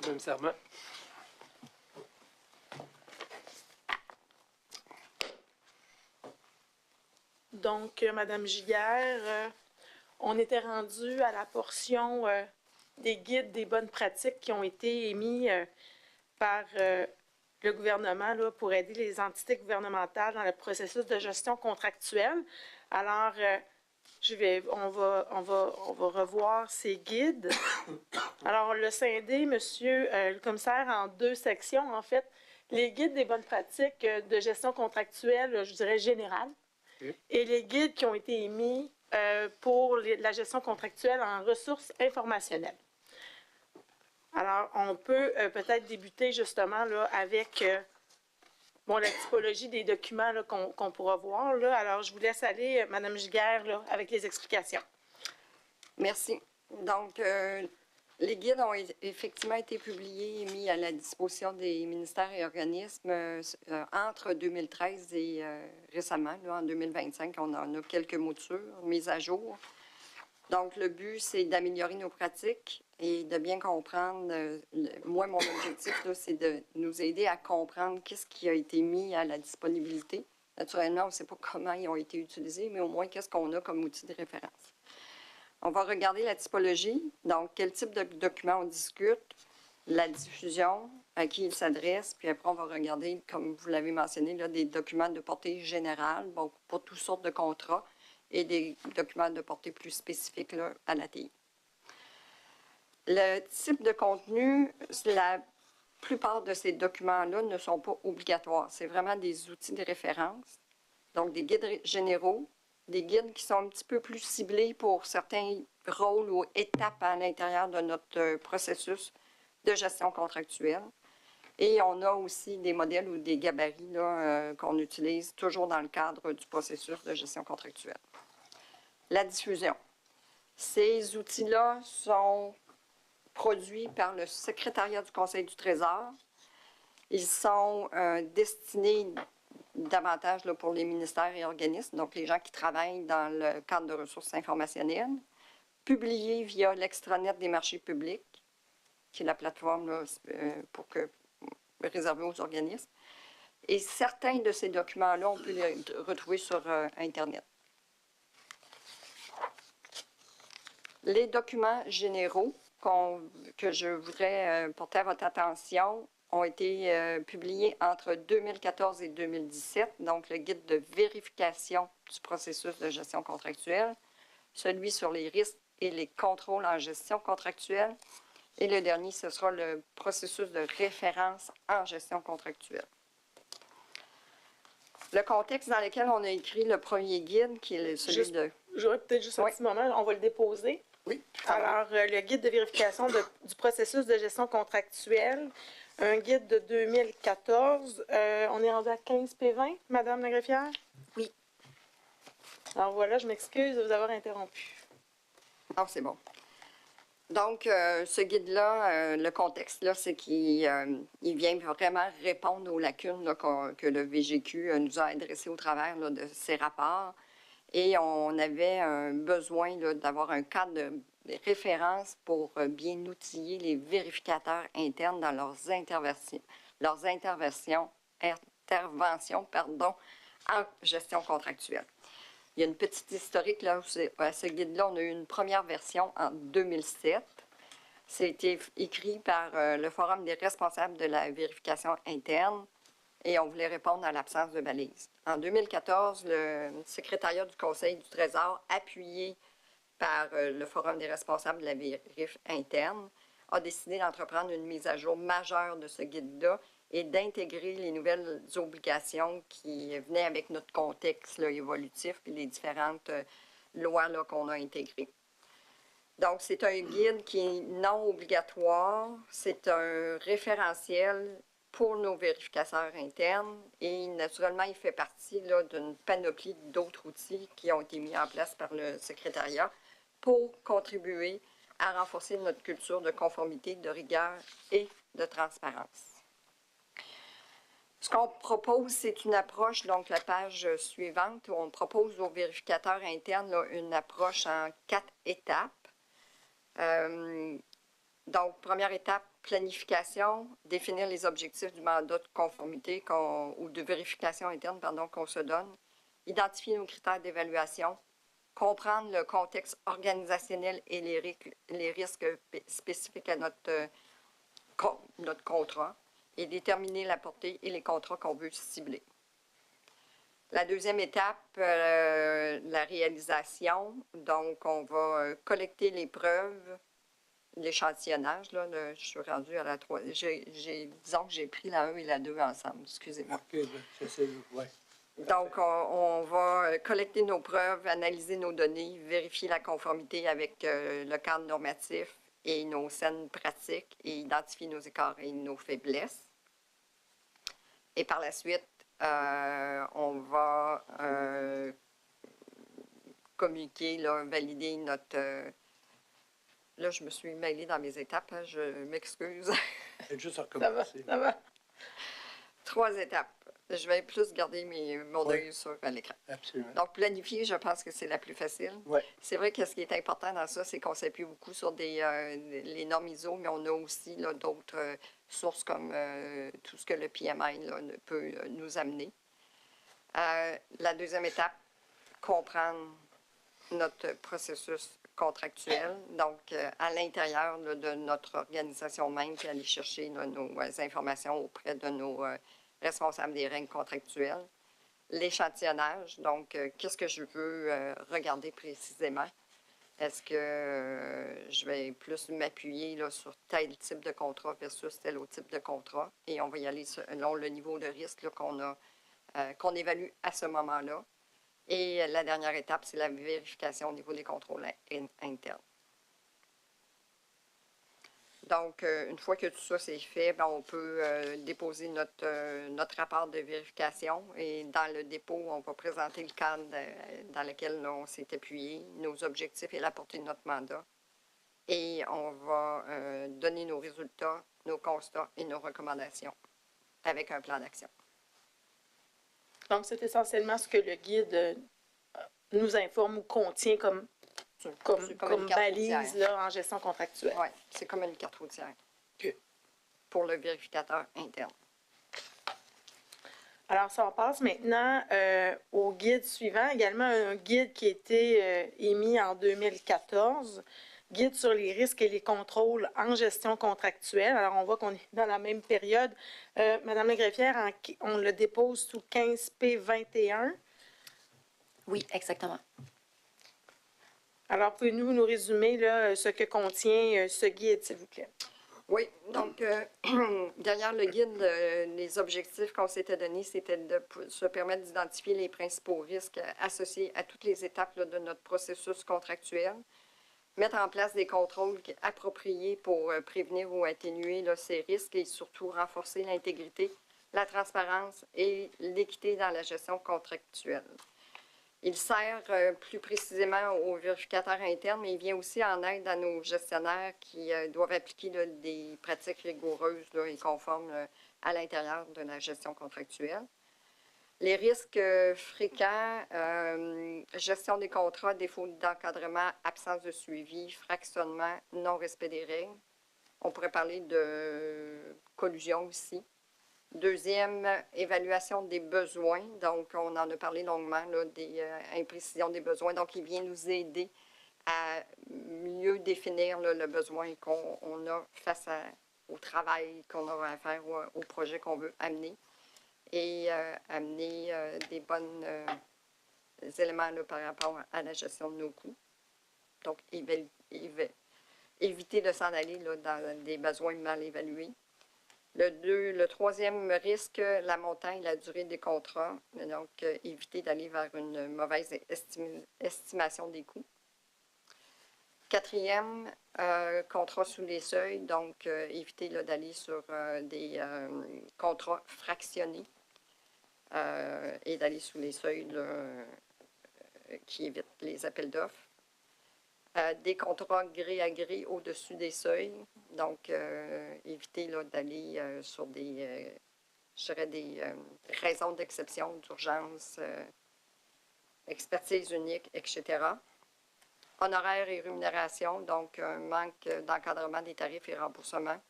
Même serment. Donc, Madame Giguère, on était rendu à la portion des guides des bonnes pratiques qui ont été émis par le gouvernement là, pour aider les entités gouvernementales dans le processus de gestion contractuelle. Alors, on va revoir ces guides. Alors, le scindé, monsieur le commissaire, en deux sections, en fait. Les guides des bonnes pratiques de gestion contractuelle, je dirais générale, et les guides qui ont été émis pour la gestion contractuelle en ressources informationnelles. Alors, on peut peut-être débuter justement là, avec la typologie des documents qu'on pourra voir. Là. Alors, je vous laisse aller, Mme Giguère, là, avec les explications. Merci. Donc, les guides ont effectivement été publiés et mis à la disposition des ministères et organismes entre 2013 et récemment, là, en 2025. On en a quelques moutures mises à jour. Donc, le but, c'est d'améliorer nos pratiques et de bien comprendre. Moi, mon objectif, c'est de nous aider à comprendre qu'est-ce qui a été mis à la disponibilité. Naturellement, on ne sait pas comment ils ont été utilisés, mais au moins, qu'est-ce qu'on a comme outil de référence. On va regarder la typologie. Donc, quel type de document on discute, la diffusion, à qui il s'adresse, puis après, on va regarder, comme vous l'avez mentionné, là, des documents de portée générale, bon, pour toutes sortes de contrats, et des documents de portée plus spécifique là, à la TI. Le type de contenu, la plupart de ces documents-là ne sont pas obligatoires. C'est vraiment des outils de référence, donc des guides généraux, des guides qui sont un petit peu plus ciblés pour certains rôles ou étapes à l'intérieur de notre processus de gestion contractuelle. Et on a aussi des modèles ou des gabarits qu'on utilise toujours dans le cadre du processus de gestion contractuelle. La diffusion. Ces outils-là sont produits par le secrétariat du Conseil du Trésor. Ils sont destinés davantage là, pour les ministères et organismes, donc les gens qui travaillent dans le cadre de ressources informationnelles, publiés via l'extranet des marchés publics, qui est la plateforme là, réservée aux organismes. Et certains de ces documents-là, on peut les retrouver sur Internet. Les documents généraux que je voudrais porter à votre attention ont été publiés entre 2014 et 2017, donc le guide de vérification du processus de gestion contractuelle, celui sur les risques et les contrôles en gestion contractuelle, et le dernier, ce sera le processus de référence en gestion contractuelle. Le contexte dans lequel on a écrit le premier guide, qui est celui de... J'aurais peut-être juste un petit moment, on va le déposer. Oui. Alors, le guide de vérification du processus de gestion contractuelle, un guide de 2014. On est rendu à 15 P20, Madame la greffière? Oui. Alors voilà, je m'excuse de vous avoir interrompu. Ah, c'est bon. Donc, ce guide-là, le contexte, là, c'est qu'il vient vraiment répondre aux lacunes là, que le VGQ nous a adressées au travers là, de ces rapports. Et on avait un besoin d'avoir un cadre de référence pour bien outiller les vérificateurs internes dans leurs interventions en gestion contractuelle. Il y a une petite historique là, à ce guide-là, on a eu une première version en 2007. C'était écrit par le Forum des responsables de la vérification interne et on voulait répondre à l'absence de balise. En 2014, le secrétariat du Conseil du Trésor, appuyé par le Forum des responsables de la vérif interne, a décidé d'entreprendre une mise à jour majeure de ce guide-là et d'intégrer les nouvelles obligations qui venaient avec notre contexte là, évolutif et les différentes lois qu'on a intégrées. Donc, c'est un guide qui est non obligatoire, c'est un référentiel pour nos vérificateurs internes et naturellement, il fait partie d'une panoplie d'autres outils qui ont été mis en place par le secrétariat pour contribuer à renforcer notre culture de conformité, de rigueur et de transparence. Ce qu'on propose, c'est une approche, donc la page suivante, où on propose aux vérificateurs internes là, une approche en 4 étapes. Donc, première étape, planification, définir les objectifs du mandat de conformité ou de vérification interne qu'on se donne, identifier nos critères d'évaluation, comprendre le contexte organisationnel et les risques spécifiques à notre contrat et déterminer la portée et les contrats qu'on veut cibler. La deuxième étape, la réalisation. Donc, on va collecter les preuves, l'échantillonnage. Je suis rendue à la 3. Disons que j'ai pris la 1 et la 2 ensemble. Excusez-moi. OK, j'essaie de... Ouais. Donc, on va collecter nos preuves, analyser nos données, vérifier la conformité avec le cadre normatif et nos scènes pratiques et identifier nos écarts et nos faiblesses. Et par la suite, on va communiquer, là, valider notre... là, je me suis mêlée dans mes étapes, hein, je m'excuse. Juste à recommencer. Ça va. 3 étapes. Je vais plus garder mon œil sur l'écran. Absolument. Donc, planifier, je pense que c'est la plus facile. Ouais. C'est vrai que ce qui est important dans ça, c'est qu'on s'appuie beaucoup sur les normes ISO, mais on a aussi d'autres sources comme tout ce que le PMI là, peut nous amener. La deuxième étape, comprendre notre processus contractuel, donc à l'intérieur de notre organisation même, puis aller chercher là, nos informations auprès de nos responsables des règles contractuelles. L'échantillonnage, donc qu'est-ce que je veux regarder précisément? Est-ce que je vais plus m'appuyer sur tel type de contrat versus tel autre type de contrat? Et on va y aller selon le niveau de risque qu'on évalue à ce moment-là. Et la dernière étape, c'est la vérification au niveau des contrôles internes. Donc, une fois que tout ça c'est fait, bien, on peut déposer notre rapport de vérification et dans le dépôt, on va présenter le cadre dans lequel on s'est appuyé, nos objectifs et la portée de notre mandat. Et on va donner nos résultats, nos constats et nos recommandations avec un plan d'action. Donc, c'est essentiellement ce que le guide nous informe ou contient comme balise là, en gestion contractuelle. Oui, c'est comme une carte routière. OK. Pour le vérificateur interne. Alors, ça, on passe maintenant au guide suivant, également un guide qui a été émis en 2014, guide sur les risques et les contrôles en gestion contractuelle. Alors, on voit qu'on est dans la même période. Madame la greffière, on le dépose sous 15P21. Oui, exactement. Alors, pouvez-vous nous résumer là, ce que contient ce guide, s'il vous plaît? Oui, donc derrière le guide, les objectifs qu'on s'était donnés, c'était de se permettre d'identifier les principaux risques associés à toutes les étapes là, de notre processus contractuel, mettre en place des contrôles appropriés pour prévenir ou atténuer là, ces risques et surtout renforcer l'intégrité, la transparence et l'équité dans la gestion contractuelle. Il sert plus précisément aux vérificateurs internes, mais il vient aussi en aide à nos gestionnaires qui doivent appliquer là, des pratiques rigoureuses là, et conformes à l'intérieur de la gestion contractuelle. Les risques fréquents, gestion des contrats, défaut d'encadrement, absence de suivi, fractionnement, non-respect des règles. On pourrait parler de collusion aussi. Deuxième, évaluation des besoins. Donc, on en a parlé longuement, là, des imprécisions des besoins. Donc, il vient nous aider à mieux définir là, le besoin qu'on a face au travail qu'on aura à faire ou au projet qu'on veut amener et amener des bons éléments là, par rapport à la gestion de nos coûts. Donc, éviter de s'en aller là, dans des besoins mal évalués. Le troisième risque, la montagne, la durée des contrats. Donc, éviter d'aller vers une mauvaise estimation des coûts. Quatrième, contrat sous les seuils. Donc, éviter d'aller sur des contrats fractionnés et d'aller sous les seuils là, qui évitent les appels d'offres. Des contrats gré à gré au-dessus des seuils. Donc, éviter d'aller sur des raisons d'exception, d'urgence, expertise unique, etc. Honoraires et rémunération, donc un manque d'encadrement des tarifs et remboursements.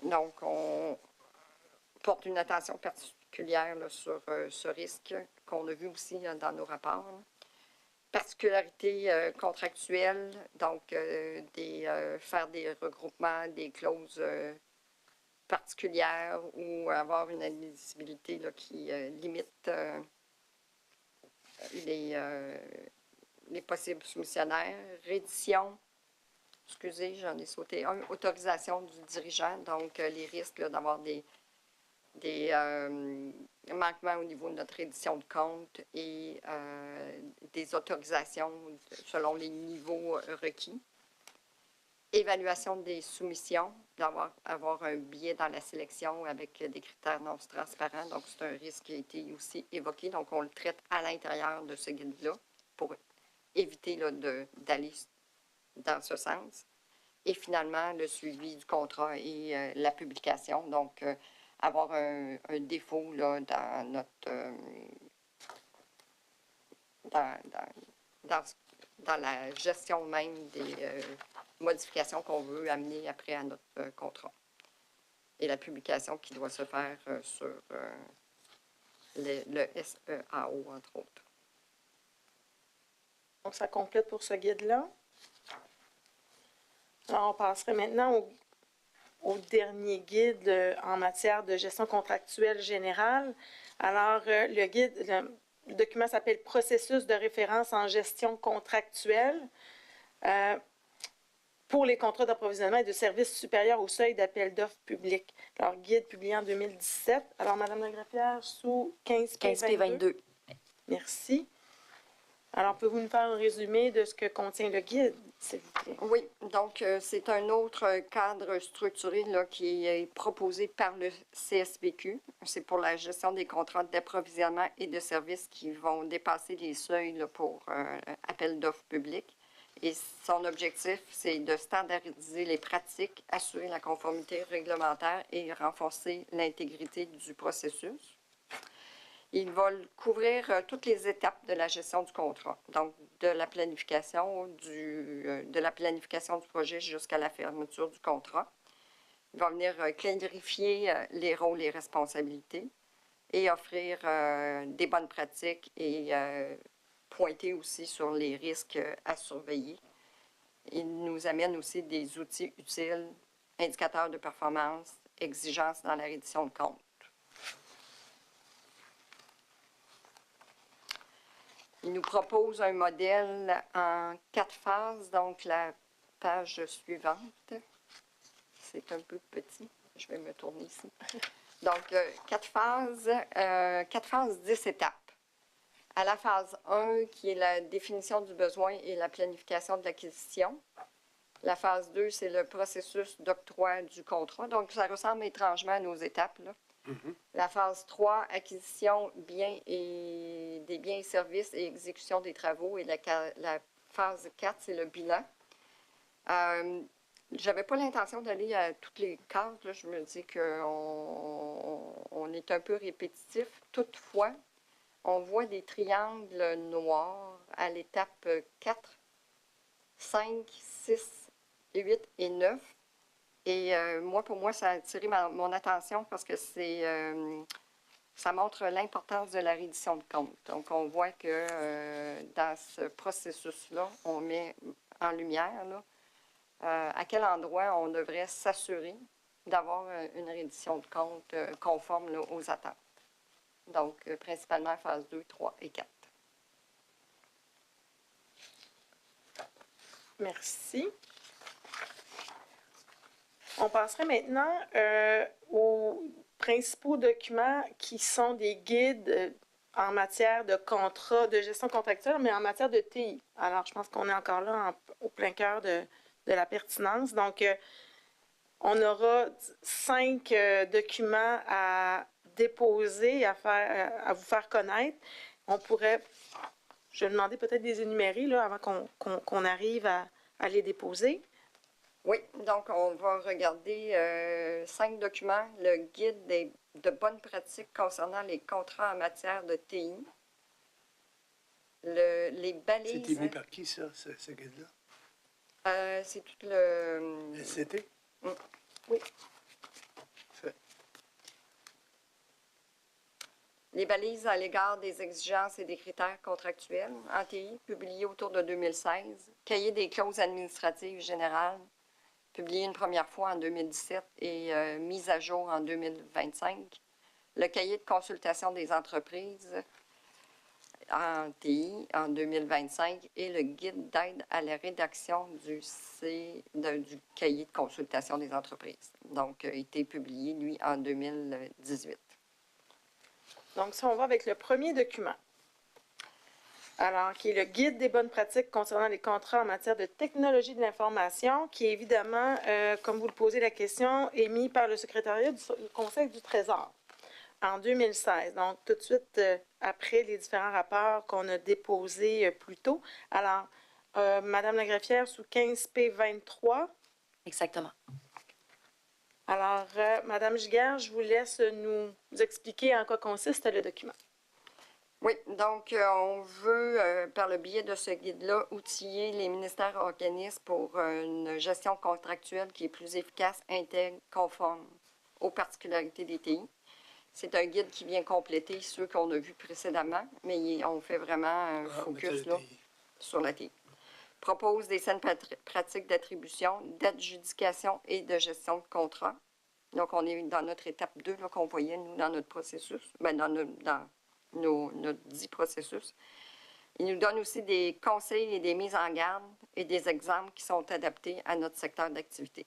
Donc, on porte une attention particulière là, sur ce risque qu'on a vu aussi dans nos rapports. Là. Particularité contractuelle, donc faire des regroupements, des clauses particulières ou avoir une admissibilité là, qui limite les possibles soumissionnaires. Reddition, excusez, j'en ai sauté un, autorisation du dirigeant, donc les risques d'avoir des manquements au niveau de notre reddition de compte et des autorisations selon les niveaux requis. Évaluation des soumissions, avoir un biais dans la sélection avec des critères non transparents. Donc, c'est un risque qui a été aussi évoqué. Donc, on le traite à l'intérieur de ce guide-là pour éviter là, d'aller dans ce sens. Et finalement, le suivi du contrat et la publication. Donc, avoir un défaut là, dans notre dans la gestion même des modifications qu'on veut amener après à notre contrat. Et la publication qui doit se faire sur le SEAO, entre autres. Donc, ça complète pour ce guide-là. Alors, on passerait maintenant au dernier guide en matière de gestion contractuelle générale. Alors, le document s'appelle « Processus de référence en gestion contractuelle » pour les contrats d'approvisionnement et de services supérieurs au seuil d'appel d'offres publics. Alors, guide publié en 2017. Alors, Mme la greffière, sous 15P22. Merci. Alors, pouvez-vous nous faire un résumé de ce que contient le guide, s'il vous plaît? Oui, donc c'est un autre cadre structuré là, qui est proposé par le CSPQ. C'est pour la gestion des contrats d'approvisionnement et de services qui vont dépasser les seuils là, pour appel d'offres publics. Et son objectif, c'est de standardiser les pratiques, assurer la conformité réglementaire et renforcer l'intégrité du processus. Il va couvrir toutes les étapes de la gestion du contrat, donc de la planification du projet jusqu'à la fermeture du contrat. Il va venir clarifier les rôles et responsabilités et offrir des bonnes pratiques et pointer aussi sur les risques à surveiller. Il nous amène aussi des outils utiles, indicateurs de performance, exigences dans la reddition de compte. Il nous propose un modèle en 4 phases, donc la page suivante. C'est un peu petit, je vais me tourner ici. Donc, 4 phases, 10 étapes. À la phase 1, qui est la définition du besoin et la planification de l'acquisition. La phase 2, c'est le processus d'octroi du contrat. Donc, ça ressemble étrangement à nos étapes, là. La phase 3, acquisition des biens et services et exécution des travaux. Et la phase 4, c'est le bilan. Je n'avais pas l'intention d'aller à toutes les cases. Là. Je me dis qu'on est un peu répétitif. Toutefois, on voit des triangles noirs à l'étape 4, 5, 6, 8 et 9. Et pour moi, ça a attiré mon attention parce que ça montre l'importance de la reddition de compte. Donc, on voit que dans ce processus-là, on met en lumière là, à quel endroit on devrait s'assurer d'avoir une reddition de compte conforme là, aux attentes. Donc, principalement phase 2, 3 et 4. Merci. On passerait maintenant aux principaux documents qui sont des guides en matière de contrat, de gestion contractuelle, mais en matière de TI. Alors, je pense qu'on est encore là au plein cœur de la pertinence. Donc, on aura 5 documents à déposer, à vous faire connaître. On pourrait, je vais demander peut-être des énumérés là, avant qu'on arrive à les déposer. Oui, donc on va regarder 5 documents. Le guide de bonnes pratiques concernant les contrats en matière de TI. Les balises... C'est émis par qui, ça, ce guide-là? C'est tout le... SCT? Oui. Les balises à l'égard des exigences et des critères contractuels en TI, publiées autour de 2016. Cahier des clauses administratives générales, publié une première fois en 2017 et mise à jour en 2025. Le cahier de consultation des entreprises en TI en 2025 et le guide d'aide à la rédaction du cahier de consultation des entreprises. Donc, a été publié, lui, en 2018. Donc, si on va avec le premier document, alors, qui est le guide des bonnes pratiques concernant les contrats en matière de technologie de l'information, qui est évidemment, comme vous le posez la question, émis par le secrétariat du Conseil du Trésor en 2016. Donc, tout de suite après les différents rapports qu'on a déposés plus tôt. Alors, Madame la greffière, sous 15P23. Exactement. Alors, Madame Giguère, je vous laisse nous expliquer en quoi consiste le document. Oui, donc on veut, par le biais de ce guide-là, outiller les ministères et organismes pour une gestion contractuelle qui est plus efficace, intègre, conforme aux particularités des TI. C'est un guide qui vient compléter ceux qu'on a vus précédemment, mais on fait vraiment un focus là, sur la TI. Propose des saines pratiques d'attribution, d'adjudication et de gestion de contrat. Donc, on est dans notre étape 2 qu'on voyait, nous, dans notre processus, bien, dans notre dit processus. Il nous donne aussi des conseils et des mises en garde et des exemples qui sont adaptés à notre secteur d'activité.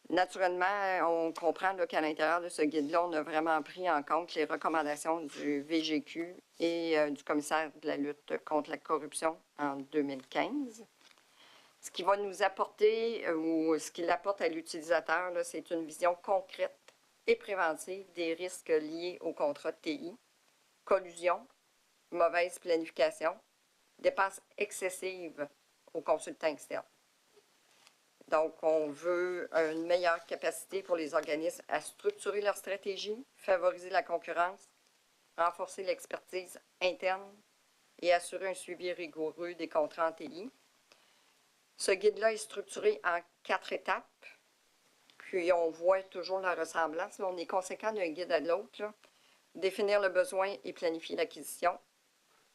Naturellement, on comprend qu'à l'intérieur de ce guide-là, on a vraiment pris en compte les recommandations du VGQ et du commissaire de la lutte contre la corruption en 2015. Ce qui va nous apporter, ou ce qu'il apporte à l'utilisateur, c'est une vision concrète et préventive des risques liés au contrat de TI, collusion, mauvaise planification, dépenses excessives aux consultants externes. Donc, on veut une meilleure capacité pour les organismes à structurer leur stratégie, favoriser la concurrence, renforcer l'expertise interne et assurer un suivi rigoureux des contrats en TI. Ce guide-là est structuré en 4 étapes, puis on voit toujours la ressemblance. On est conséquent d'un guide à l'autre. Définir le besoin et planifier l'acquisition,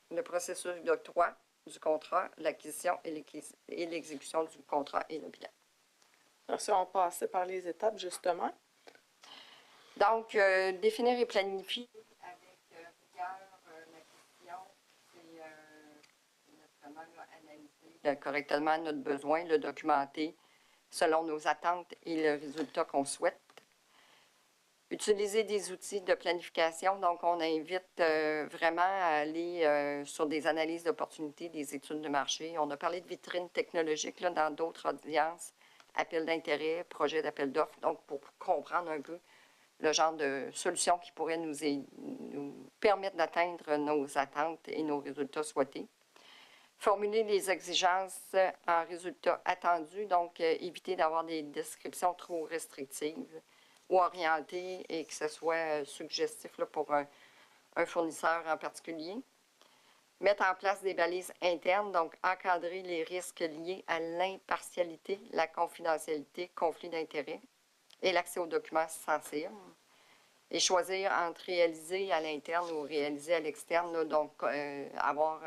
le processus d'octroi du contrat, l'acquisition et l'exécution du contrat et le bilan. Alors, si on passait par les étapes, justement. Donc, définir et planifier avec rigueur l'acquisition, c'est naturellement analyser correctement notre besoin, le documenter selon nos attentes et le résultat qu'on souhaite. Utiliser des outils de planification, donc on invite vraiment à aller sur des analyses d'opportunités, des études de marché. On a parlé de vitrines technologiques là, dans d'autres audiences, appels d'intérêt, projets d'appel d'offres, donc pour comprendre un peu le genre de solutions qui pourraient nous permettre d'atteindre nos attentes et nos résultats souhaités. Formuler les exigences en résultats attendus, donc éviter d'avoir des descriptions trop restrictives ou orientées et que ce soit suggestif là, pour un fournisseur en particulier. Mettre en place des balises internes, donc encadrer les risques liés à l'impartialité, la confidentialité, conflit d'intérêts et l'accès aux documents sensibles. Et choisir entre réaliser à l'interne ou réaliser à l'externe, là, donc avoir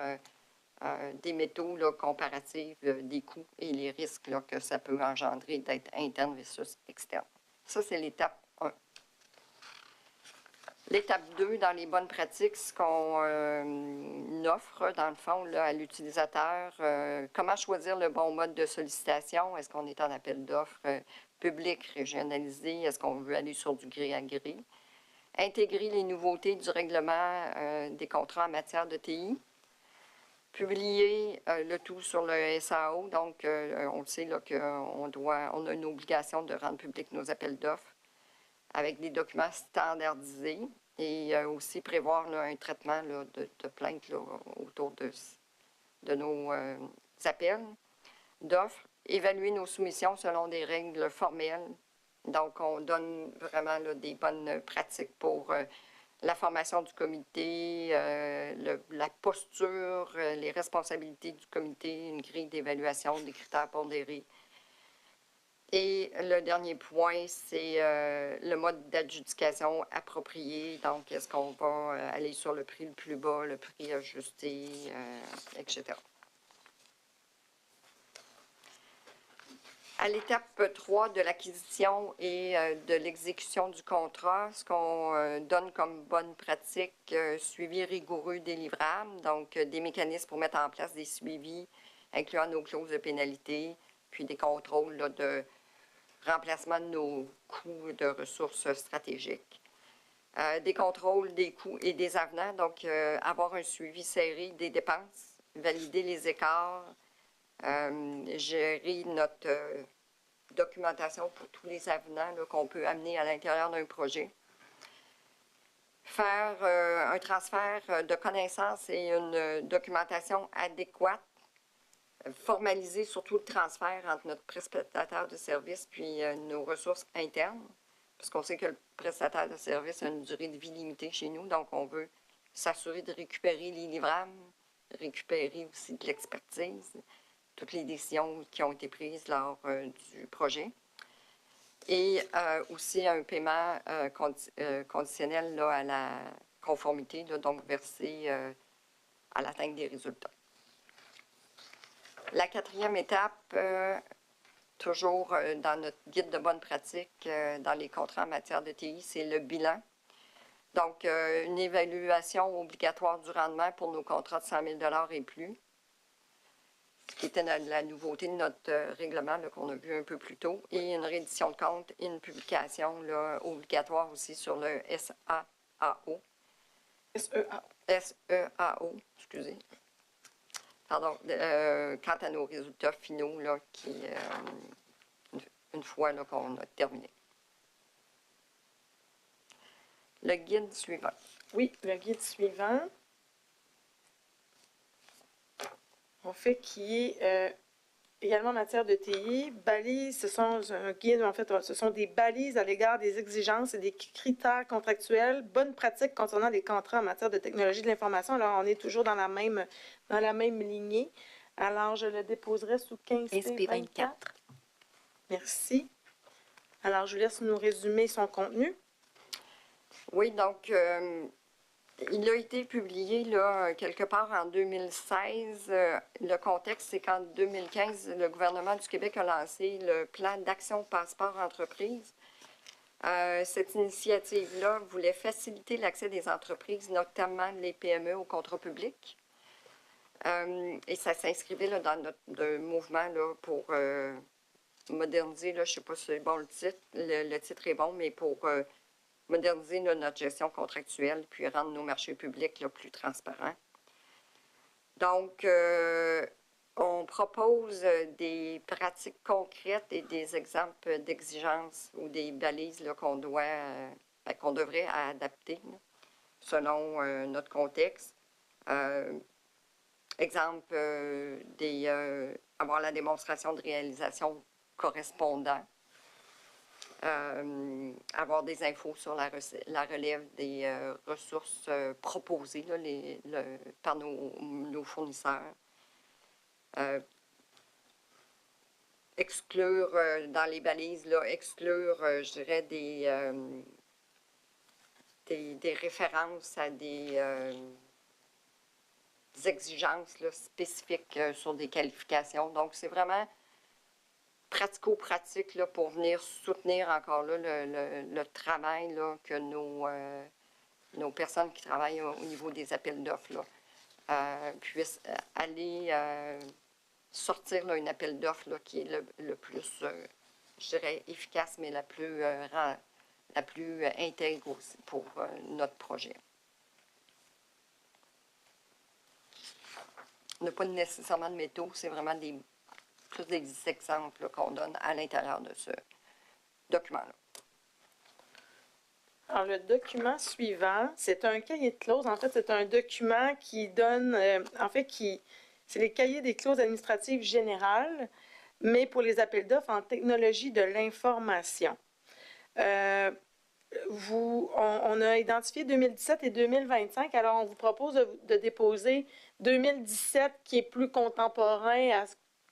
des métaux là, comparatifs des coûts et les risques là, que ça peut engendrer d'être interne versus externe. Ça, c'est l'étape 1. L'étape 2, dans les bonnes pratiques, ce qu'on offre, dans le fond, là, à l'utilisateur, comment choisir le bon mode de sollicitation? Est-ce qu'on est en appel d'offres public, régionalisé? Est-ce qu'on veut aller sur du gré à gré? Intégrer les nouveautés du règlement des contrats en matière de TI. Publier le tout sur le SAO, donc on le sait qu'on a une obligation de rendre public nos appels d'offres avec des documents standardisés et aussi prévoir là, un traitement là, de plaintes là, autour de nos appels d'offres. Évaluer nos soumissions selon des règles formelles. Donc, on donne vraiment là, des bonnes pratiques pour la formation du comité, la posture, les responsabilités du comité, une grille d'évaluation, des critères pondérés. Et le dernier point, c'est le mode d'adjudication approprié. Donc, est-ce qu'on va aller sur le prix le plus bas, le prix ajusté, etc. À l'étape 3 de l'acquisition et de l'exécution du contrat, ce qu'on donne comme bonne pratique, suivi rigoureux des livrables, donc des mécanismes pour mettre en place des suivis, incluant nos clauses de pénalité, puis des contrôles là, de remplacement de nos coûts de ressources stratégiques. Des contrôles des coûts et des avenants, donc avoir un suivi serré des dépenses, valider les écarts, gérer notre documentation pour tous les avenants qu'on peut amener à l'intérieur d'un projet. Faire un transfert de connaissances et une documentation adéquate. Formaliser surtout le transfert entre notre prestataire de service puis nos ressources internes, parce qu'on sait que le prestataire de service a une durée de vie limitée chez nous, donc on veut s'assurer de récupérer les livrables, récupérer aussi de l'expertise, toutes les décisions qui ont été prises lors du projet. Et aussi un paiement conditionnel là, à la conformité, là, donc versé à l'atteinte des résultats. La quatrième étape, toujours dans notre guide de bonne pratique dans les contrats en matière de TI, c'est le bilan. Donc, une évaluation obligatoire du rendement pour nos contrats de 100 000 $ et plus, ce qui était la nouveauté de notre règlement qu'on a vu un peu plus tôt, et une reddition de compte et une publication là, obligatoire aussi sur le SEAO. SEAO, excusez. Pardon, quant à nos résultats finaux, là, une fois qu'on a terminé. Le guide suivant. Oui, le guide suivant. On fait qui est également en matière de TI. Balises, ce sont un guide, en fait, ce sont des balises à l'égard des exigences et des critères contractuels, bonnes pratiques concernant les contrats en matière de technologie de l'information. Alors, on est toujours dans la même lignée. Alors, je le déposerai sous 15P24. Merci. Alors, je vous laisse nous résumer son contenu. Oui, donc, il a été publié là, quelque part en 2016. Le contexte, c'est qu'en 2015, le gouvernement du Québec a lancé le plan d'action passeport entreprise. Cette initiative-là voulait faciliter l'accès des entreprises, notamment les PME, aux contrats publics. Et ça s'inscrivait là, dans notre mouvement là, pour moderniser, là, je ne sais pas si c'est bon le titre, le titre est bon, mais pour moderniser là, notre gestion contractuelle, puis rendre nos marchés publics là, plus transparents. Donc, on propose des pratiques concrètes et des exemples d'exigences ou des balises là, qu'on devrait adapter là, selon notre contexte. Exemple, avoir la démonstration de réalisation correspondant. Avoir des infos sur la relève des ressources proposées là, par nos fournisseurs. Exclure dans les balises, là, je dirais, des références à des exigences là, spécifiques sur des qualifications. Donc, c'est vraiment pratico-pratique là, pour venir soutenir encore là, le travail là, que nos personnes qui travaillent au niveau des appels d'offres puissent aller sortir là, un appel d'offres qui est le plus, je dirais, efficace, mais la plus intègre aussi pour notre projet. On n'a pas nécessairement de métaux, c'est vraiment plus des exemples qu'on donne à l'intérieur de ce document-là. Alors, le document suivant, c'est un cahier de clauses. En fait, c'est un document qui donne, c'est les cahiers des clauses administratives générales, mais pour les appels d'offres en technologie de l'information. On a identifié 2017 et 2025, alors on vous propose de déposer 2017 qui est plus contemporain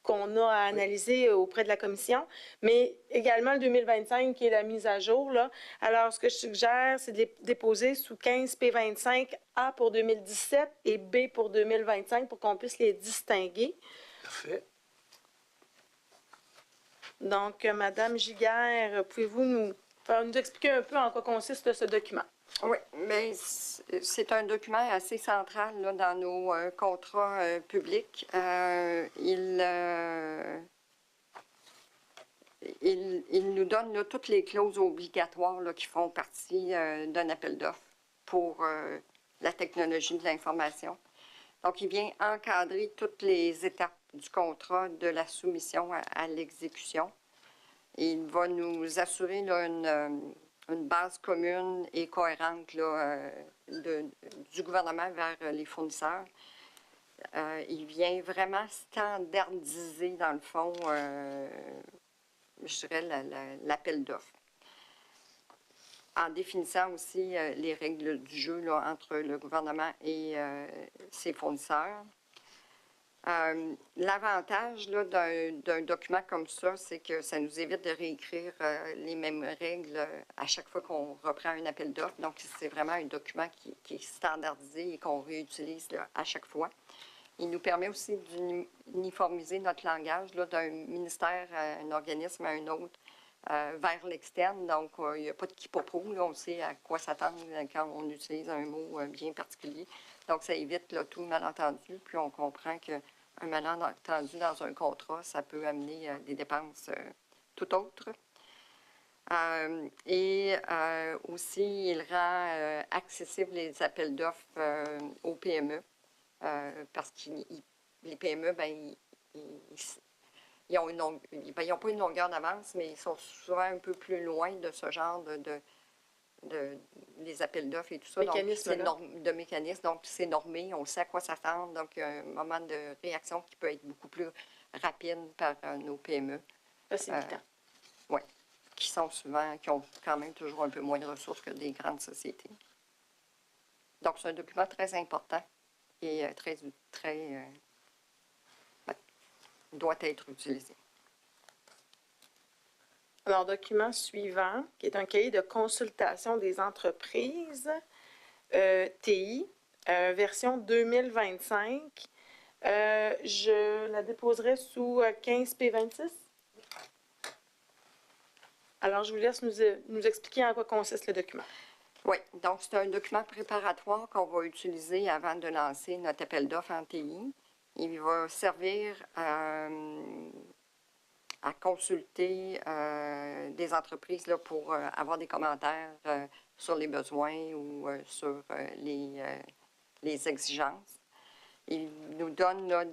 qu'on a à analyser auprès de la commission, mais également le 2025 qui est la mise à jour, là. Alors, ce que je suggère, c'est de les déposer sous 15 P25 A pour 2017 et B pour 2025 pour qu'on puisse les distinguer. Parfait. Donc, Madame Giguère, pouvez-vous nous expliquer un peu en quoi consiste ce document? Oui, mais c'est un document assez central là, dans nos contrats publics. Il nous donne là, toutes les clauses obligatoires là, qui font partie d'un appel d'offres pour la technologie de l'information. Donc, il vient encadrer toutes les étapes du contrat de la soumission à l'exécution. Il va nous assurer là, une base commune et cohérente là, du gouvernement vers les fournisseurs. Il vient vraiment standardiser, dans le fond, je dirais, l'appel d'offres. En définissant aussi les règles du jeu là, entre le gouvernement et ses fournisseurs. L'avantage d'un document comme ça, c'est que ça nous évite de réécrire les mêmes règles à chaque fois qu'on reprend un appel d'offres. Donc, c'est vraiment un document qui est standardisé et qu'on réutilise là, à chaque fois. Il nous permet aussi d'uniformiser notre langage d'un ministère à un organisme à un autre vers l'externe. Donc, il n'y a pas de quiproquo. On sait à quoi s'attendre quand on utilise un mot bien particulier. Donc, ça évite là, tout le malentendu. Puis, on comprend qu'un malentendu dans un contrat, ça peut amener des dépenses tout autres. Aussi, il rend accessibles les appels d'offres aux PME. Parce que les PME, ils n'ont pas une longueur d'avance, mais ils sont souvent un peu plus loin de ce genre les appels d'offres et tout ça. De mécanismes. Donc, c'est normé, on sait à quoi s'attendre. Donc, il y a un moment de réaction qui peut être beaucoup plus rapide par nos PME. Facilitant. Oui, qui ont quand même toujours un peu moins de ressources que des grandes sociétés. Donc, c'est un document très important et doit être utilisé. Alors, document suivant, qui est un cahier de consultation des entreprises, TI, version 2025. Je la déposerai sous 15 P26. Alors, je vous laisse nous expliquer en quoi consiste le document. Oui, donc c'est un document préparatoire qu'on va utiliser avant de lancer notre appel d'offres en TI. Il va servir à consulter des entreprises là, pour avoir des commentaires sur les besoins ou sur les exigences. Il nous donne là,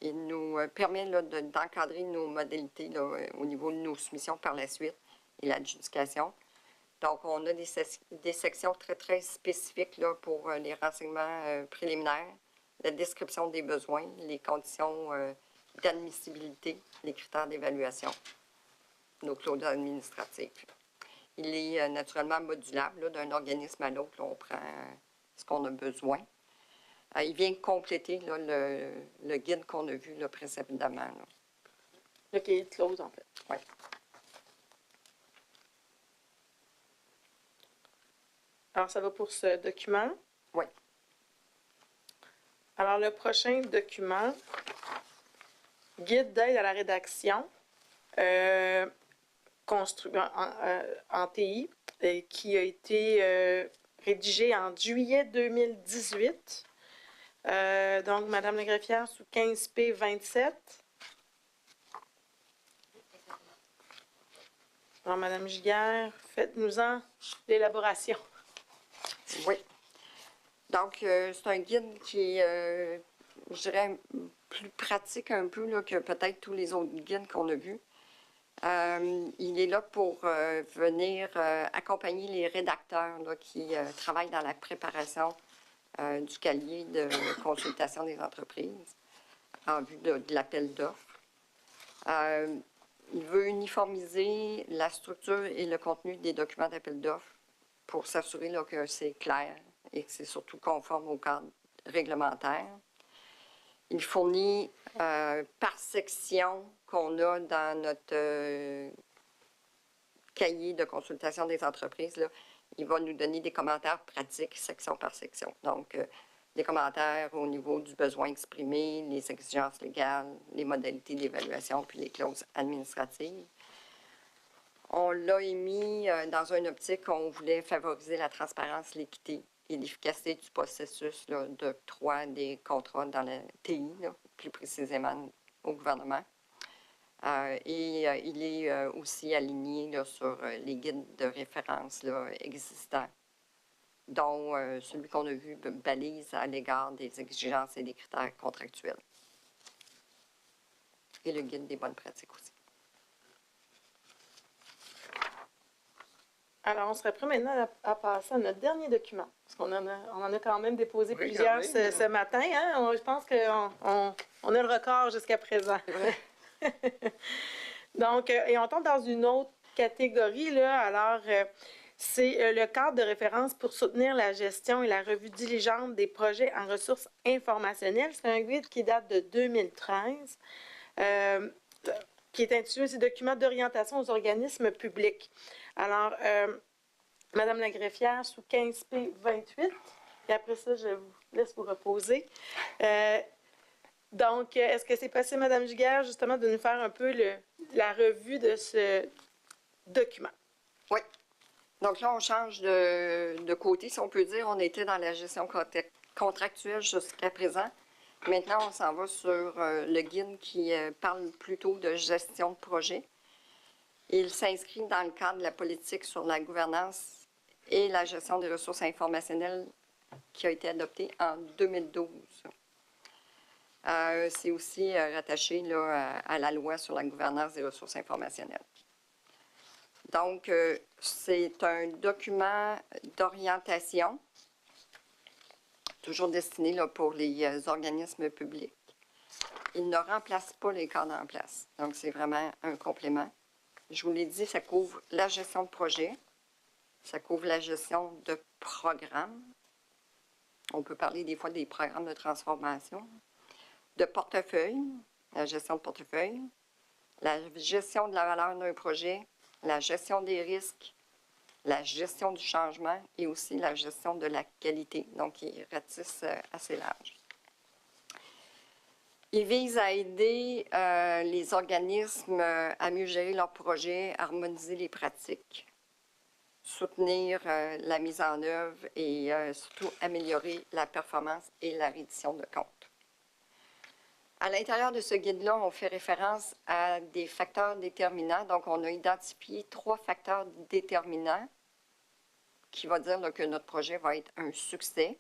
il nous permet là, d'encadrer nos modalités là, au niveau de nos soumissions par la suite et l'adjudication. Donc, on a des sections très, très spécifiques là, pour les renseignements préliminaires, la description des besoins, les conditions d'admissibilité, les critères d'évaluation, nos clauses administratives. Il est naturellement modulable d'un organisme à l'autre. On prend ce qu'on a besoin. Il vient compléter là, le guide qu'on a vu là, précédemment. Là. Le cahier de clauses, en fait. Oui. Alors, ça va pour ce document? Oui. Alors, le prochain document, guide d'aide à la rédaction, construit en TI, qui a été rédigé en juillet 2018. Donc, Madame la greffière, sous 15 P27. Alors, Madame Giguère, faites-nous-en l'élaboration. Oui. Donc, c'est un guide qui est, je dirais, plus pratique un peu là, que peut-être tous les autres guides qu'on a vus. Il est là pour venir accompagner les rédacteurs là, qui travaillent dans la préparation du cahier de consultation des entreprises en vue de l'appel d'offres. Il veut uniformiser la structure et le contenu des documents d'appel d'offres pour s'assurer que c'est clair et que c'est surtout conforme au cadre réglementaire. Il fournit par section qu'on a dans notre cahier de consultation des entreprises, là, il va nous donner des commentaires pratiques, section par section. Donc, des commentaires au niveau du besoin exprimé, les exigences légales, les modalités d'évaluation, puis les clauses administratives. On l'a émis dans une optique où on voulait favoriser la transparence, l'équité et l'efficacité du processus d'octroi des contrats dans la TI, là, plus précisément au gouvernement. Il est aussi aligné là, sur les guides de référence là, existants, dont celui qu'on a vu balise à l'égard des exigences et des critères contractuels. Et le guide des bonnes pratiques aussi. Alors, on serait prêt maintenant à passer à notre dernier document, parce qu'on en a quand même déposé Oui, plusieurs quand même. ce matin. Hein? Je pense qu'on a le record jusqu'à présent. Donc, et on tombe dans une autre catégorie, là. Alors, c'est le cadre de référence pour soutenir la gestion et la revue diligente des projets en ressources informationnelles. C'est un guide qui date de 2013, qui est intitulé aussi « Documents d'orientation aux organismes publics ». Alors, Madame la greffière, sous 15P 28, et après ça, je vous laisse vous reposer. Donc, est-ce que c'est possible, Madame Giguère, justement, de nous faire un peu la revue de ce document? Oui. Donc là, on change de côté, si on peut dire. On était dans la gestion contractuelle jusqu'à présent. Maintenant, on s'en va sur le guide qui parle plutôt de gestion de projet. Il s'inscrit dans le cadre de la politique sur la gouvernance et la gestion des ressources informationnelles qui a été adoptée en 2012. C'est aussi rattaché là, à la loi sur la gouvernance des ressources informationnelles. Donc, c'est un document d'orientation, toujours destiné là, pour les organismes publics. Il ne remplace pas les cadres en place. Donc, c'est vraiment un complément. Je vous l'ai dit, ça couvre la gestion de projet, ça couvre la gestion de programmes. On peut parler des fois des programmes de transformation, de portefeuille, la gestion de portefeuille, la gestion de la valeur d'un projet, la gestion des risques, la gestion du changement et aussi la gestion de la qualité. Donc, il ratisse assez large. Il vise à aider les organismes à mieux gérer leurs projets, harmoniser les pratiques, soutenir la mise en œuvre et surtout améliorer la performance et la reddition de comptes. À l'intérieur de ce guide-là, on fait référence à des facteurs déterminants. Donc, on a identifié 3 facteurs déterminants qui vont dire là, que notre projet va être un succès.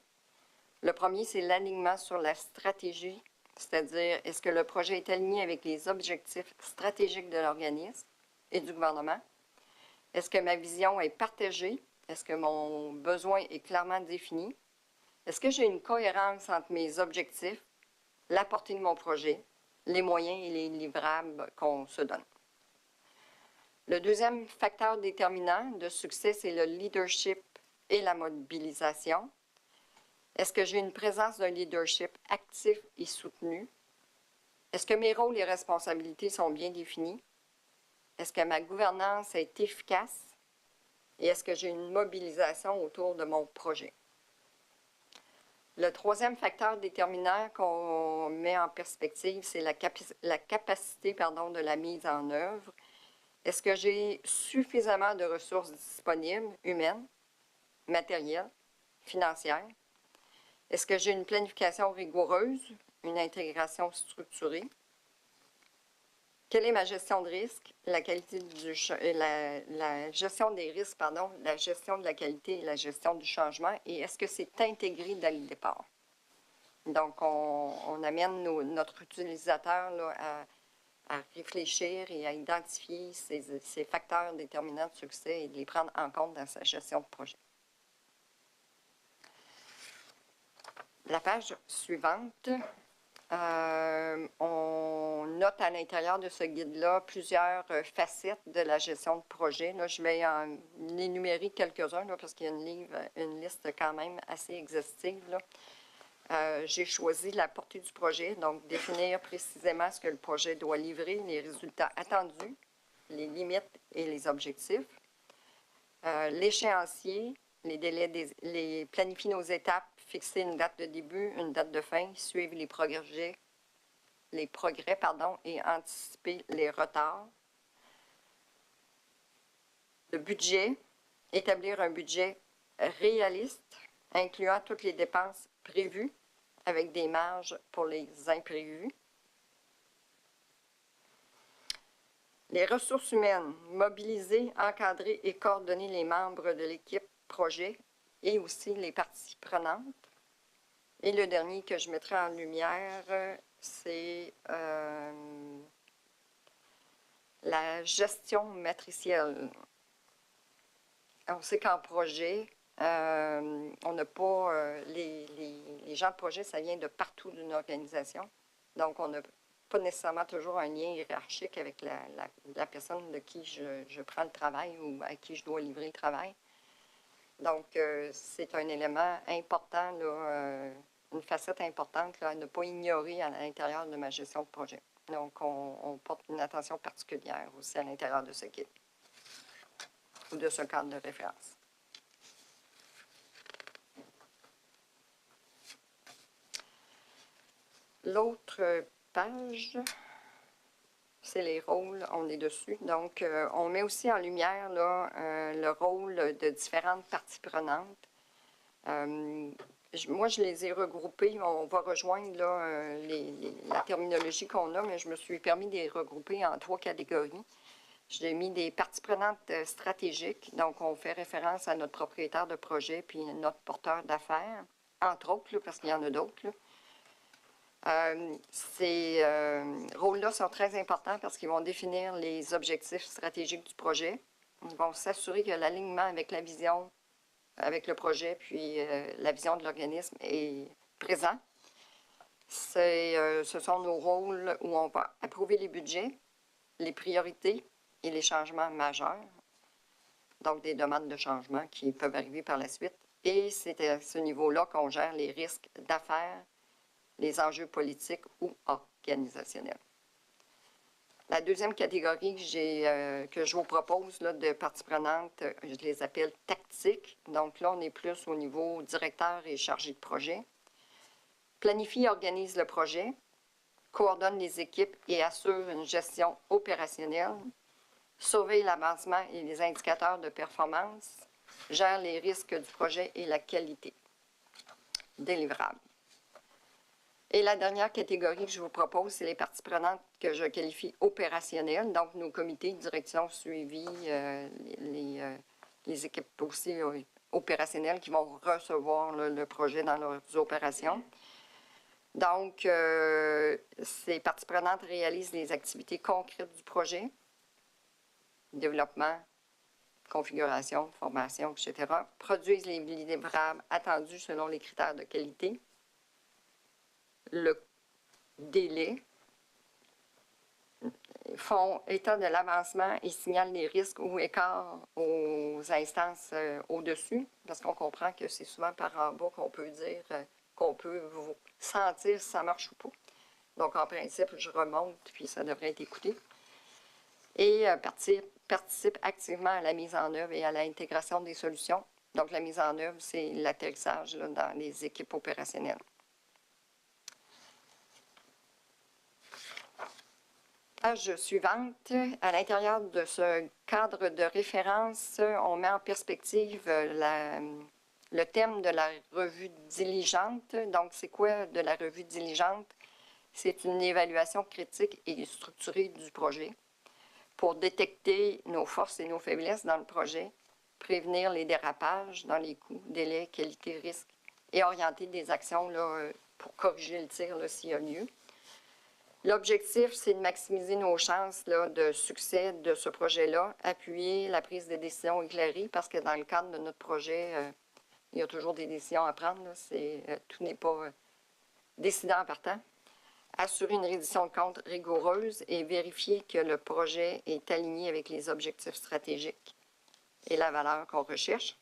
Le premier, c'est l'alignement sur la stratégie, c'est-à-dire est-ce que le projet est aligné avec les objectifs stratégiques de l'organisme et du gouvernement? Est-ce que ma vision est partagée? Est-ce que mon besoin est clairement défini? Est-ce que j'ai une cohérence entre mes objectifs, la portée de mon projet, les moyens et les livrables qu'on se donne? Le deuxième facteur déterminant de succès, c'est le leadership et la mobilisation. Est-ce que j'ai une présence d'un leadership actif et soutenu? Est-ce que mes rôles et responsabilités sont bien définis? Est-ce que ma gouvernance est efficace? Et est-ce que j'ai une mobilisation autour de mon projet? Le troisième facteur déterminant qu'on met en perspective, c'est la capacité de la mise en œuvre. Est-ce que j'ai suffisamment de ressources disponibles, humaines, matérielles, financières? Est-ce que j'ai une planification rigoureuse, une intégration structurée? Quelle est ma gestion de risque, la qualité la gestion des risques, la gestion de la qualité et la gestion du changement, et est-ce que c'est intégré dès le départ? Donc, on amène notre utilisateur là, à réfléchir et à identifier ces facteurs déterminants de succès et de les prendre en compte dans sa gestion de projet. La page suivante, on note à l'intérieur de ce guide-là plusieurs facettes de la gestion de projet. Là, je vais en énumérer quelques-uns parce qu'il y a une liste quand même assez exhaustive. Là. J'ai choisi la portée du projet, donc définir précisément ce que le projet doit livrer, les résultats attendus, les limites et les objectifs. L'échéancier, les délais, planifier nos étapes, fixer une date de début, une date de fin, suivre les progrès, et anticiper les retards. Le budget, établir un budget réaliste, incluant toutes les dépenses prévues, avec des marges pour les imprévus. Les ressources humaines, mobiliser, encadrer et coordonner les membres de l'équipe projet et aussi les parties prenantes. Et le dernier que je mettrai en lumière, c'est la gestion matricielle. On sait qu'en projet, on n'a pas les gens de projet, ça vient de partout d'une organisation. Donc, on n'a pas nécessairement toujours un lien hiérarchique avec la personne de qui je prends le travail ou à qui je dois livrer le travail. Donc, c'est un élément important, là, une facette importante là, à ne pas ignorer à l'intérieur de ma gestion de projet. Donc, on porte une attention particulière aussi à l'intérieur de ce guide ou de ce cadre de référence. L'autre page, c'est les rôles, on est dessus. Donc, on met aussi en lumière là, le rôle de différentes parties prenantes. Moi, je les ai regroupés. On va rejoindre là, la terminologie qu'on a, mais je me suis permis de les regrouper en 3 catégories. J'ai mis des parties prenantes stratégiques. Donc, on fait référence à notre propriétaire de projet puis notre porteur d'affaires, entre autres, là, parce qu'il y en a d'autres. Ces rôles-là sont très importants parce qu'ils vont définir les objectifs stratégiques du projet. Ils vont s'assurer que l'alignement avec la vision, avec le projet, puis la vision de l'organisme est présent. Ce sont nos rôles où on va approuver les budgets, les priorités et les changements majeurs. Donc, des demandes de changement qui peuvent arriver par la suite. Et c'est à ce niveau-là qu'on gère les risques d'affaires, les enjeux politiques ou organisationnels. La deuxième catégorie que je vous propose là, de parties prenantes, je les appelle tactiques. Donc là, on est plus au niveau directeur et chargé de projet. Planifie et organise le projet, coordonne les équipes et assure une gestion opérationnelle, surveille l'avancement et les indicateurs de performance, gère les risques du projet et la qualité délivrable. Et la dernière catégorie que je vous propose, c'est les parties prenantes que je qualifie opérationnelles, donc nos comités de direction suivi, les équipes aussi opérationnelles qui vont recevoir le projet dans leurs opérations. Donc, ces parties prenantes réalisent les activités concrètes du projet, développement, configuration, formation, etc., produisent les livrables attendus selon les critères de qualité, le délai, font état de l'avancement et signalent les risques ou écarts aux instances au-dessus, parce qu'on comprend que c'est souvent par en bas qu'on peut dire, qu'on peut sentir si ça marche ou pas. Donc, en principe, je remonte, puis ça devrait être écouté. Et participe activement à la mise en œuvre et à l'intégration des solutions. Donc, la mise en œuvre, c'est l'atterrissage dans les équipes opérationnelles. Page suivante, à l'intérieur de ce cadre de référence, on met en perspective le thème de la revue diligente. Donc, c'est quoi de la revue diligente? C'est une évaluation critique et structurée du projet pour détecter nos forces et nos faiblesses dans le projet, prévenir les dérapages dans les coûts, délais, qualité, risques et orienter des actions là, pour corriger le tir s'il y a lieu. L'objectif, c'est de maximiser nos chances là, de succès de ce projet-là, appuyer la prise de décision éclairée, parce que dans le cadre de notre projet, il y a toujours des décisions à prendre. Tout n'est pas décidé en partant. Assurer une reddition de compte rigoureuse et vérifier que le projet est aligné avec les objectifs stratégiques et la valeur qu'on recherche.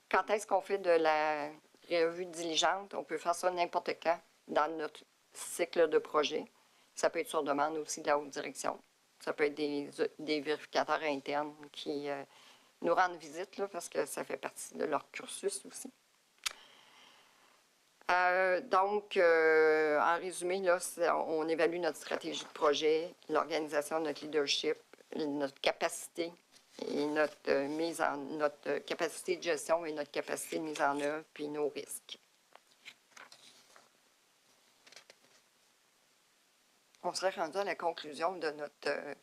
Quand est-ce qu'on fait de la revue diligente, on peut faire ça n'importe quand dans notre cycle de projet. Ça peut être sur demande aussi de la haute direction. Ça peut être des vérificateurs internes qui nous rendent visite, là, parce que ça fait partie de leur cursus aussi. Donc, en résumé, là, on évalue notre stratégie de projet, l'organisation de notre leadership, notre capacité et notre capacité de gestion et notre capacité de mise en œuvre, puis nos risques. On serait rendu à la conclusion de notre...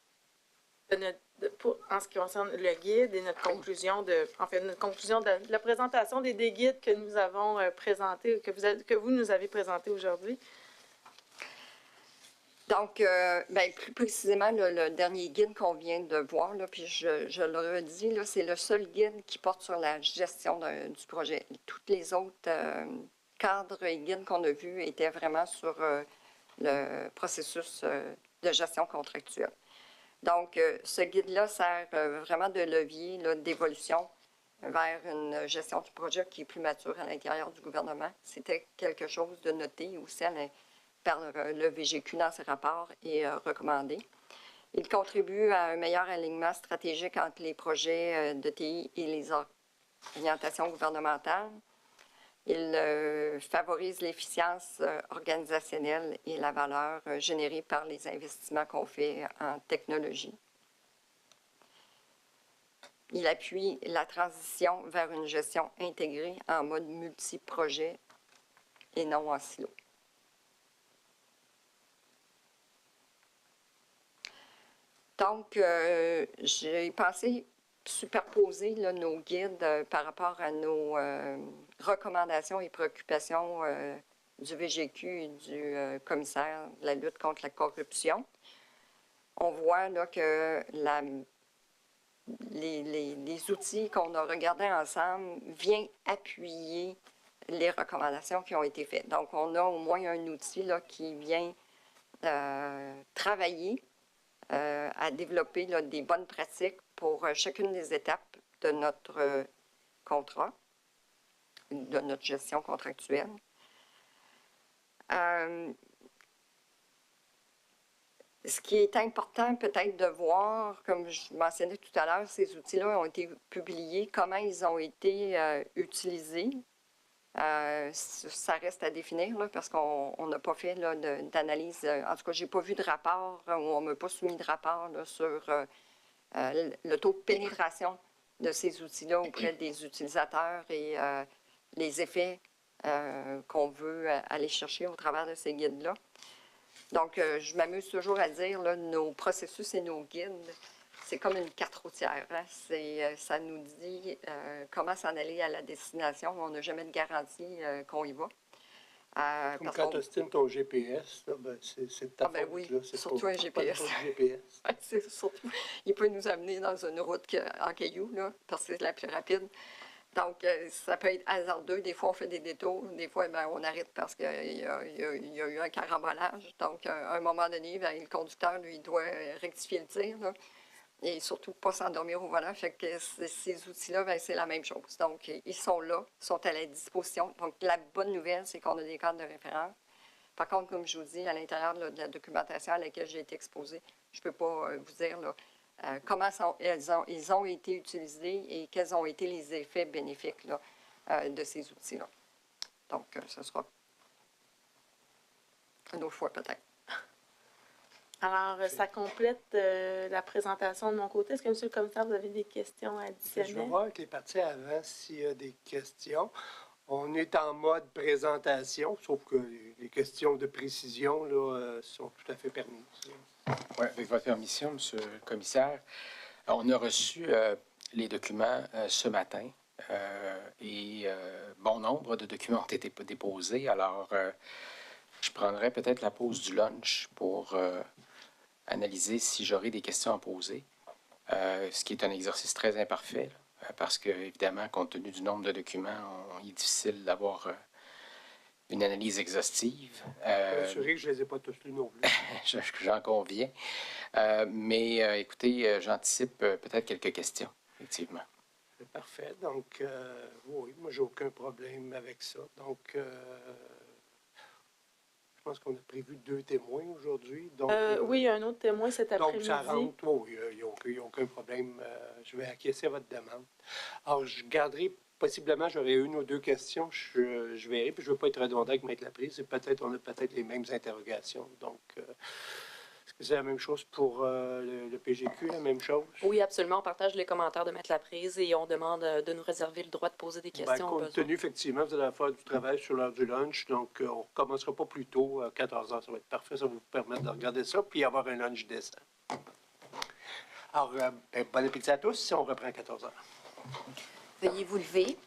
En ce qui concerne le guide et notre conclusion notre conclusion de la présentation des guides que nous avons présentés, que vous nous avez présentés aujourd'hui. Donc, plus précisément, le dernier guide qu'on vient de voir, là, puis je le redis, c'est le seul guide qui porte sur la gestion du projet. Tous les autres cadres et guides qu'on a vus étaient vraiment sur le processus de gestion contractuelle. Donc, ce guide-là sert vraiment de levier d'évolution vers une gestion du projet qui est plus mature à l'intérieur du gouvernement. C'était quelque chose de noté aussi par le VGQ dans ses rapports et recommandé. Il contribue à un meilleur alignement stratégique entre les projets de TI et les orientations gouvernementales. Il favorise l'efficience organisationnelle et la valeur générée par les investissements qu'on fait en technologie. Il appuie la transition vers une gestion intégrée en mode multi-projet et non en silo. Donc, j'ai pensé superposer là, nos guides par rapport à nos recommandations et préoccupations du VGQ et du commissaire de la lutte contre la corruption. On voit là, que les outils qu'on a regardés ensemble viennent appuyer les recommandations qui ont été faites. Donc, on a au moins un outil là, qui vient travailler à développer là, des bonnes pratiques pour chacune des étapes de notre contrat, de notre gestion contractuelle. Ce qui est important peut-être de voir, comme je mentionnais tout à l'heure, ces outils-là ont été publiés, comment ils ont été utilisés. Ça reste à définir là, parce qu'on n'a pas fait d'analyse. En tout cas, je n'ai pas vu de rapport ou on ne m'a pas soumis de rapport là, sur le taux de pénétration de ces outils-là auprès des utilisateurs et les effets qu'on veut aller chercher au travers de ces guides-là. Donc, je m'amuse toujours à dire, là, nos processus et nos guides, c'est comme une carte routière. Hein? Ça nous dit comment s'en aller à la destination. On n'a jamais de garantie qu'on y va. Comme quand tu estimes ton GPS, là, ben, c'est de ta faute. Oui, là, surtout un GPS. GPS. C'est surtout, il peut nous amener dans une route en cailloux, là, parce que c'est la plus rapide. Donc, ça peut être hasardeux. Des fois, on fait des détours. Des fois, ben, on arrête parce qu'il y a eu un carambolage. Donc, à un moment donné, ben, le conducteur, lui, doit rectifier le tir. Là, et surtout, pas s'endormir au volant. Fait que ces outils-là, ben, c'est la même chose. Donc, ils sont là, sont à la disposition. Donc, la bonne nouvelle, c'est qu'on a des cadres de référence. Par contre, comme je vous dis, à l'intérieur de la documentation à laquelle j'ai été exposée, je ne peux pas vous dire là, comment ils ont été utilisés et quels ont été les effets bénéfiques là, de ces outils-là. Donc, ce sera une autre fois peut-être. Alors, ça complète la présentation de mon côté. Est-ce que, M. le commissaire, vous avez des questions Je vais additionnelles? voir avec les parties avant s'il y a des questions. On est en mode présentation, sauf que questions de précision là, sont tout à fait permises. Oui, avec votre permission, Monsieur le commissaire, on a reçu les documents ce matin et bon nombre de documents ont été déposés. Alors, je prendrai peut-être la pause du lunch pour analyser si j'aurai des questions à poser, ce qui est un exercice très imparfait, là, parce que, évidemment, compte tenu du nombre de documents, il est difficile d'avoir une analyse exhaustive. Assuré que je ne les ai pas tous lus non plus. J'en conviens. Mais écoutez, j'anticipe peut-être quelques questions, effectivement. C'est parfait. Donc, oui, moi, j'ai aucun problème avec ça. Donc, je pense qu'on a prévu 2 témoins aujourd'hui. Donc, Oui, un autre témoin cet donc, après-midi. ça rentre. Oui, il n'y a aucun problème. Je vais acquiescer à votre demande. Alors, je garderai, possiblement, j'aurai 1 ou 2 questions. Je verrai, puis je ne veux pas être redondant avec Maître Laprise. On a peut-être les mêmes interrogations. Donc, est-ce que c'est la même chose pour le PGQ, la même chose? Oui, absolument. On partage les commentaires de Maître Laprise et on demande de nous réserver le droit de poser des Ben, questions. au compte besoin. tenu, effectivement, vous allez faire du travail sur l'heure du lunch, donc on ne recommencera pas plus tôt, à 14 heures, ça va être parfait, ça va vous permettre de regarder ça, puis avoir un lunch décent. Alors, bon appétit à tous, si on reprend à 14 heures. Veuillez vous lever.